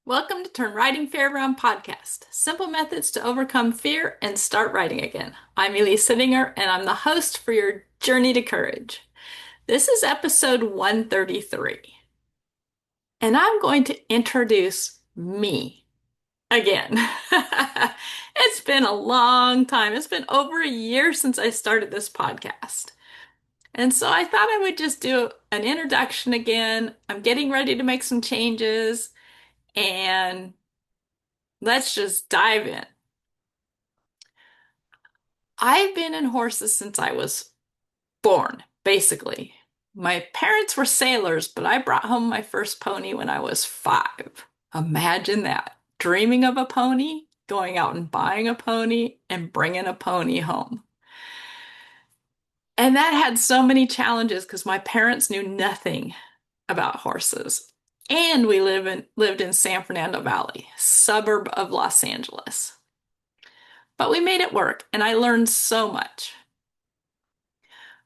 Welcome to Turn Writing Fear Around podcast. Simple methods to overcome fear and start writing again. I'm Elise Sittinger, and I'm the host for your Journey to Courage. This is episode 133, and I'm going to introduce me again. It's been a long time. It's been over a year since I started this podcast. And so I thought I would just do an introduction again. I'm getting ready to make some changes, and let's just dive in. I've been in horses since I was born, basically. My parents were sailors, but I brought home my first pony when I was 5. Imagine that. Dreaming of a pony, going out and buying a pony, and bringing a pony home. And that had so many challenges because my parents knew nothing about horses. And we lived in San Fernando Valley, suburb of Los Angeles. But we made it work, and I learned so much.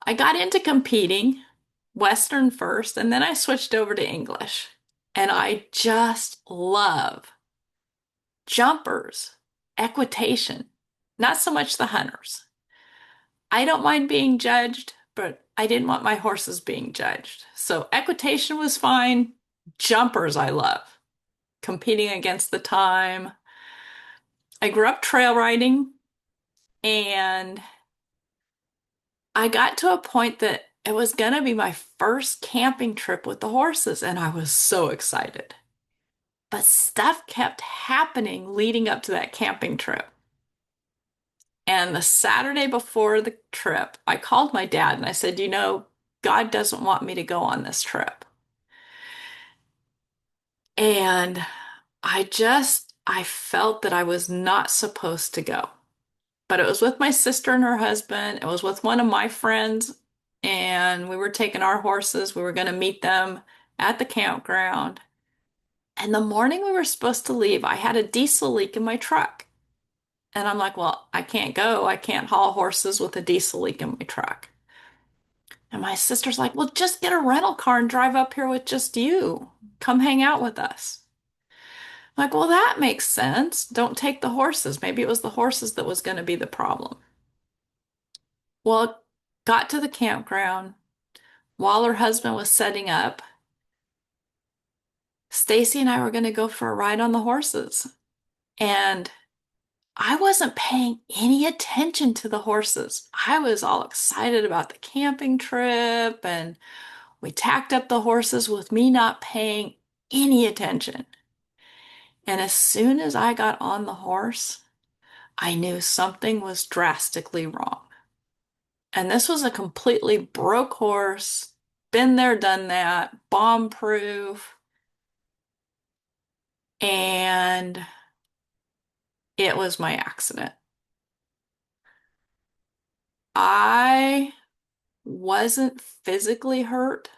I got into competing, Western first, and then I switched over to English. And I just love jumpers, equitation, not so much the hunters. I don't mind being judged, but I didn't want my horses being judged. So equitation was fine. Jumpers I love, competing against the time. I grew up trail riding, and I got to a point that it was going to be my first camping trip with the horses, and I was so excited. But stuff kept happening leading up to that camping trip. And the Saturday before the trip, I called my dad and I said, God doesn't want me to go on this trip. And I felt that I was not supposed to go. But it was with my sister and her husband. It was with one of my friends, and we were taking our horses. We were going to meet them at the campground. And the morning we were supposed to leave, I had a diesel leak in my truck. And I'm like, well, I can't go. I can't haul horses with a diesel leak in my truck. And my sister's like, well, just get a rental car and drive up here with just you. Come hang out with us. I'm like, well, that makes sense. Don't take the horses. Maybe it was the horses that was going to be the problem. Well, got to the campground while her husband was setting up. Stacy and I were going to go for a ride on the horses. And I wasn't paying any attention to the horses. I was all excited about the camping trip, and we tacked up the horses with me not paying any attention. And as soon as I got on the horse, I knew something was drastically wrong. And this was a completely broke horse, been there, done that, bomb proof. And it was my accident. I wasn't physically hurt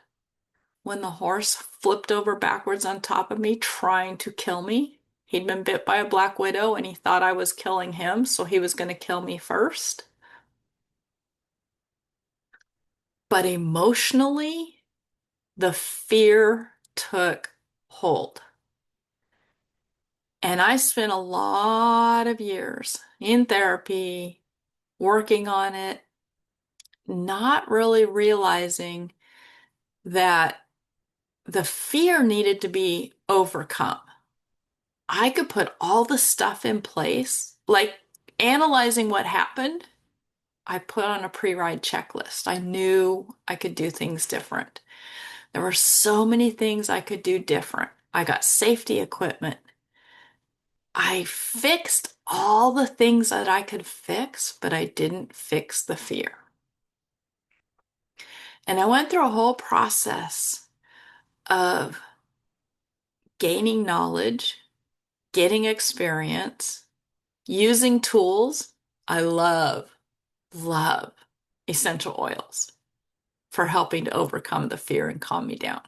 when the horse flipped over backwards on top of me, trying to kill me. He'd been bit by a black widow and he thought I was killing him, so he was going to kill me first. But emotionally, the fear took hold. And I spent a lot of years in therapy working on it, not really realizing that the fear needed to be overcome. I could put all the stuff in place, like analyzing what happened. I put on a pre-ride checklist. I knew I could do things different. There were so many things I could do different. I got safety equipment. I fixed all the things that I could fix, but I didn't fix the fear. And I went through a whole process of gaining knowledge, getting experience, using tools. I love essential oils for helping to overcome the fear and calm me down.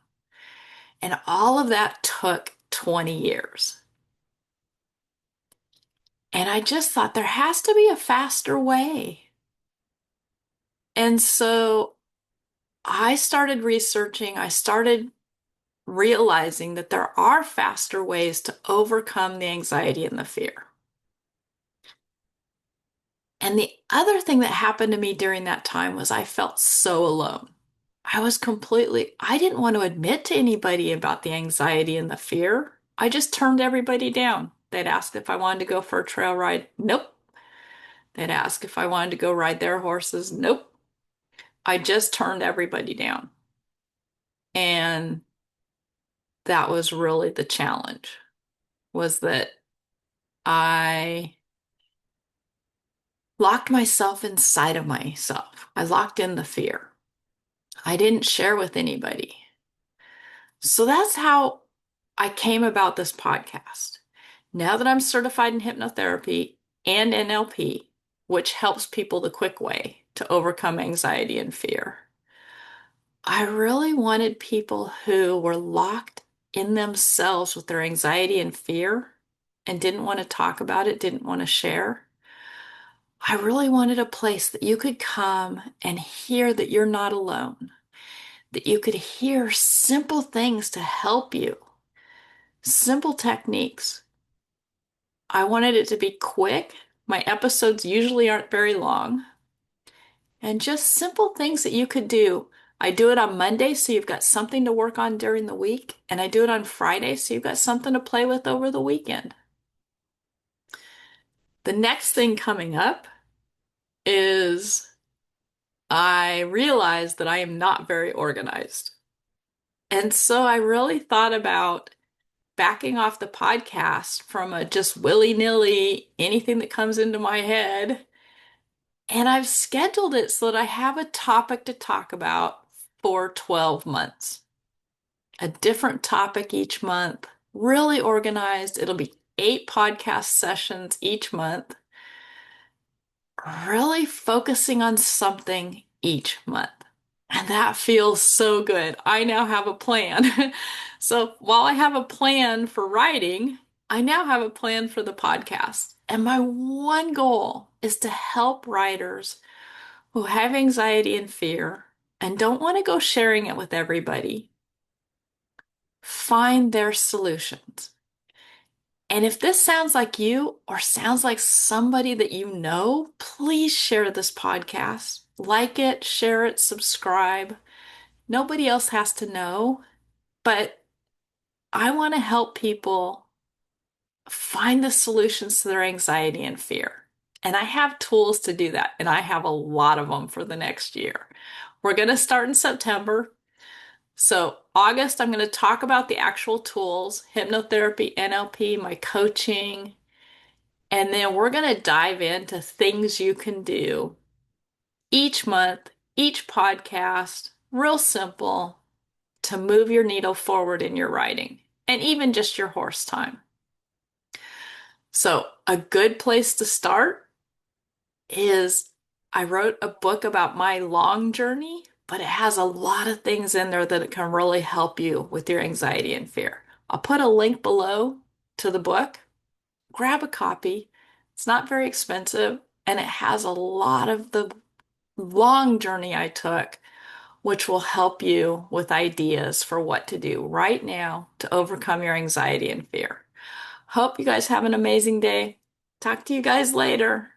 And all of that took 20 years. And I just thought there has to be a faster way. And so I started researching, I started realizing that there are faster ways to overcome the anxiety and the fear. And the other thing that happened to me during that time was I felt so alone. I didn't want to admit to anybody about the anxiety and the fear. I just turned everybody down. They'd ask if I wanted to go for a trail ride. Nope. They'd ask if I wanted to go ride their horses. Nope. I just turned everybody down. And that was really the challenge, was that I locked myself inside of myself. I locked in the fear. I didn't share with anybody. So that's how I came about this podcast. Now that I'm certified in hypnotherapy and NLP, which helps people the quick way to overcome anxiety and fear, I really wanted people who were locked in themselves with their anxiety and fear and didn't want to talk about it, didn't want to share. I really wanted a place that you could come and hear that you're not alone, that you could hear simple things to help you, simple techniques. I wanted it to be quick. My episodes usually aren't very long, and just simple things that you could do. I do it on Monday, so you've got something to work on during the week, and I do it on Friday, so you've got something to play with over the weekend. The next thing coming up is I realized that I am not very organized. And so I really thought about backing off the podcast from a just willy-nilly, anything that comes into my head. And I've scheduled it so that I have a topic to talk about for 12 months. A different topic each month, really organized. It'll be 8 podcast sessions each month, really focusing on something each month. And that feels so good. I now have a plan. So while I have a plan for writing, I now have a plan for the podcast. And my one goal is to help writers who have anxiety and fear and don't want to go sharing it with everybody find their solutions. And if this sounds like you or sounds like somebody that you know, please share this podcast. Like it, share it, subscribe. Nobody else has to know, but I want to help people find the solutions to their anxiety and fear. And I have tools to do that, and I have a lot of them for the next year. We're going to start in September. So, August, I'm going to talk about the actual tools, hypnotherapy, NLP, my coaching, and then we're going to dive into things you can do each month, each podcast, real simple to move your needle forward in your writing and even just your horse time. So, a good place to start is I wrote a book about my long journey, but it has a lot of things in there that it can really help you with your anxiety and fear. I'll put a link below to the book. Grab a copy. It's not very expensive, and it has a lot of the long journey I took, which will help you with ideas for what to do right now to overcome your anxiety and fear. Hope you guys have an amazing day. Talk to you guys later.